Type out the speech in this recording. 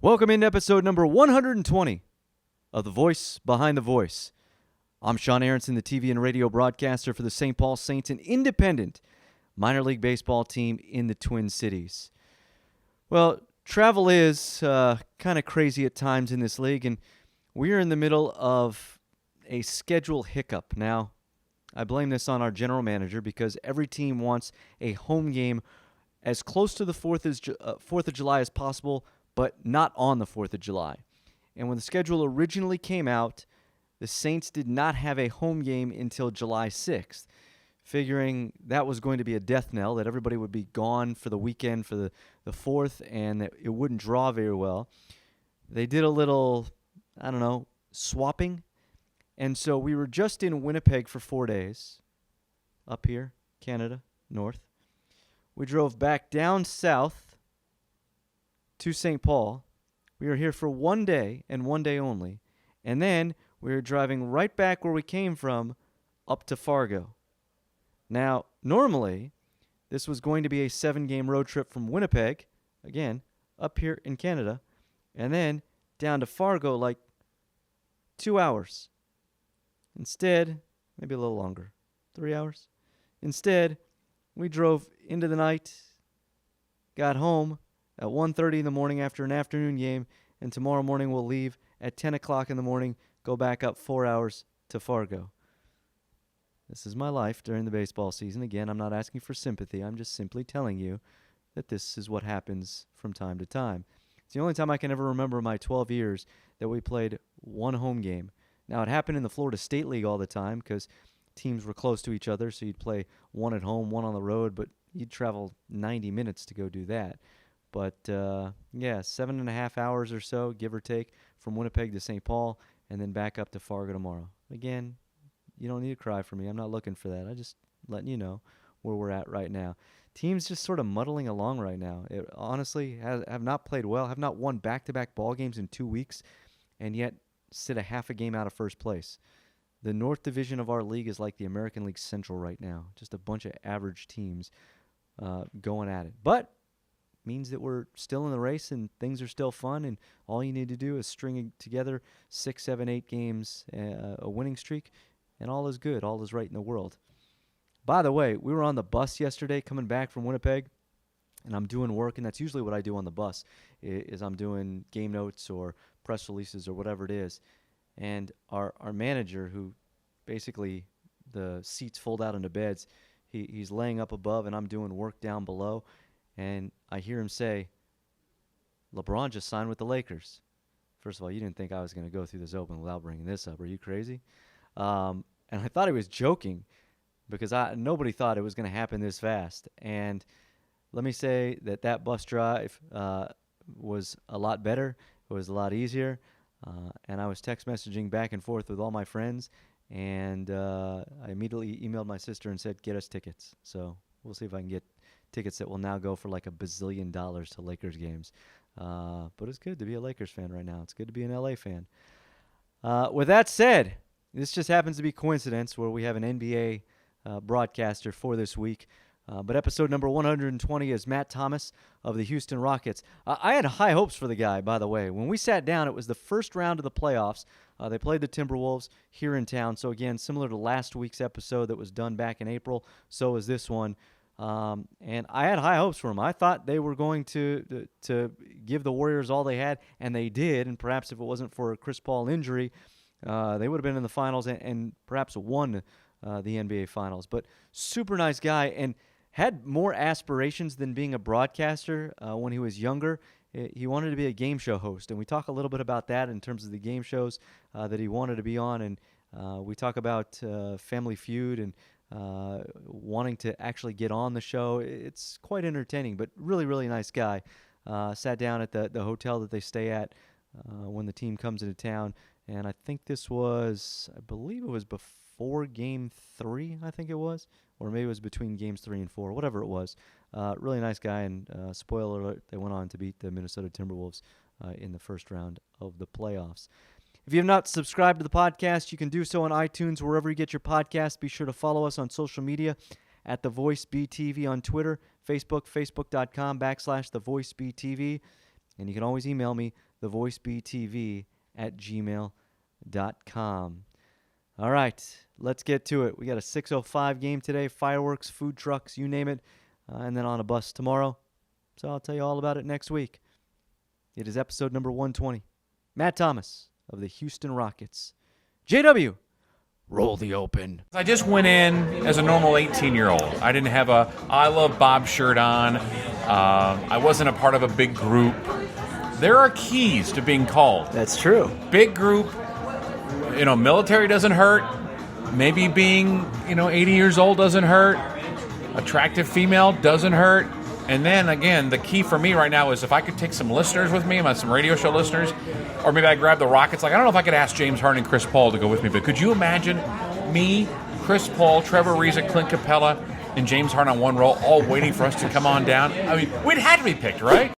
Welcome into episode number 120 of The Voice Behind the Voice. I'm Sean Aronson, the TV and radio broadcaster for the St. Paul Saints, an independent minor league baseball team in the Twin Cities. Well, travel is kind of crazy at times in this league, and we're in the middle of a schedule hiccup. Now, I blame this on our general manager because every team wants a home game as close to the 4th of July as possible, but not on the 4th of July. And when the schedule originally came out, the Saints did not have a home game until July 6th, figuring that was going to be a death knell, that everybody would be gone for the weekend for the 4th, and that it wouldn't draw very well. They did a little, swapping. And so we were just in Winnipeg for 4 days, up here, Canada, north. We drove back down south to St. Paul. We were here for 1 day and 1 day only. And then we were driving right back where we came from up to Fargo. Now, normally, this was going to be a 7-game road trip from Winnipeg, again, up here in Canada, and then down to Fargo like 2 hours. Instead, maybe a little longer, 3 hours. Instead, we drove into the night, got home at 1:30 in the morning after an afternoon game, and tomorrow morning we'll leave at 10 o'clock in the morning, go back up 4 hours to Fargo. This is my life during the baseball season. Again, I'm not asking for sympathy. I'm just simply telling you that this is what happens from time to time. It's the only time I can ever remember in my 12 years that we played one home game. Now, it happened in the Florida State League all the time because teams were close to each other, so you'd play one at home, one on the road, but you'd travel 90 minutes to go do that. But, 7.5 hours or so, give or take, from Winnipeg to St. Paul, and then back up to Fargo tomorrow. Again, you don't need to cry for me. I'm not looking for that. I'm just letting you know where we're at right now. Teams just sort of muddling along right now. It honestly have not played well, have not won back-to-back ball games in 2 weeks, and yet sit a half a game out of first place. The North Division of our league is like the American League Central right now. Just a bunch of average teams going at it. But means that we're still in the race and things are still fun, and all you need to do is string together 6, 7, 8 games, a winning streak, and all is good. All is right in the world. By the way, we were on the bus yesterday coming back from Winnipeg, and I'm doing work, and that's usually what I do on the bus, is I'm doing game notes or press releases or whatever it is. And our manager, who basically the seats fold out into beds, he's laying up above and I'm doing work down below. And I hear him say, LeBron just signed with the Lakers. First of all, you didn't think I was going to go through this open without bringing this up. Are you crazy? And I thought he was joking because nobody thought it was going to happen this fast. And let me say that bus drive was a lot better. It was a lot easier. And I was text messaging back and forth with all my friends. And I immediately emailed my sister and said, get us tickets. So we'll see if I can get tickets that will now go for like $1 bazillion to Lakers games. But it's good to be a Lakers fan right now. It's good to be an LA fan. With that said, this just happens to be coincidence where we have an NBA broadcaster for this week. But episode number 120 is Matt Thomas of the Houston Rockets. I had high hopes for the guy, by the way. When we sat down, it was the first round of the playoffs. They played the Timberwolves here in town. So, again, similar to last week's episode that was done back in April, so is this one. And I had high hopes for him. I thought they were going to give the Warriors all they had, and they did. And perhaps if it wasn't for a Chris Paul injury, they would have been in the finals and perhaps won the NBA Finals. But super nice guy and had more aspirations than being a broadcaster when he was younger. He wanted to be a game show host, and we talk a little bit about that in terms of the game shows that he wanted to be on. And we talk about Family Feud and wanting to actually get on the show. It's quite entertaining, but really, really nice guy. Sat down at the hotel that they stay at when the team comes into town, and I think I believe it was before Game 3, I think it was, or maybe it was between Games 3 and 4, whatever it was. Really nice guy, and spoiler alert, they went on to beat the Minnesota Timberwolves in the first round of the playoffs. If you have not subscribed to the podcast, you can do so on iTunes, wherever you get your podcasts. Be sure to follow us on social media at The Voice BTV on Twitter, Facebook, facebook.com/TheVoiceBTV. And you can always email me, thevoicebtv@gmail.com. All right, let's get to it. We got a 6:05 game today, fireworks, food trucks, you name it, and then on a bus tomorrow. So I'll tell you all about it next week. It is episode number 120. Matt Thomas of the Houston Rockets. JW, roll the open. I just went in as a normal 18-year-old. I didn't have a I Love Bob shirt on. I wasn't a part of a big group. There are keys to being called. That's true. Big group, military doesn't hurt. Maybe being, 80 years old doesn't hurt. Attractive female doesn't hurt. And then, again, the key for me right now is if I could take some listeners with me, some radio show listeners, or maybe I grab the Rockets. I don't know if I could ask James Harden and Chris Paul to go with me, but could you imagine me, Chris Paul, Trevor Ariza, Clint Capella, and James Harden on one row, all waiting for us to come on down? I mean, we'd have to be picked, right?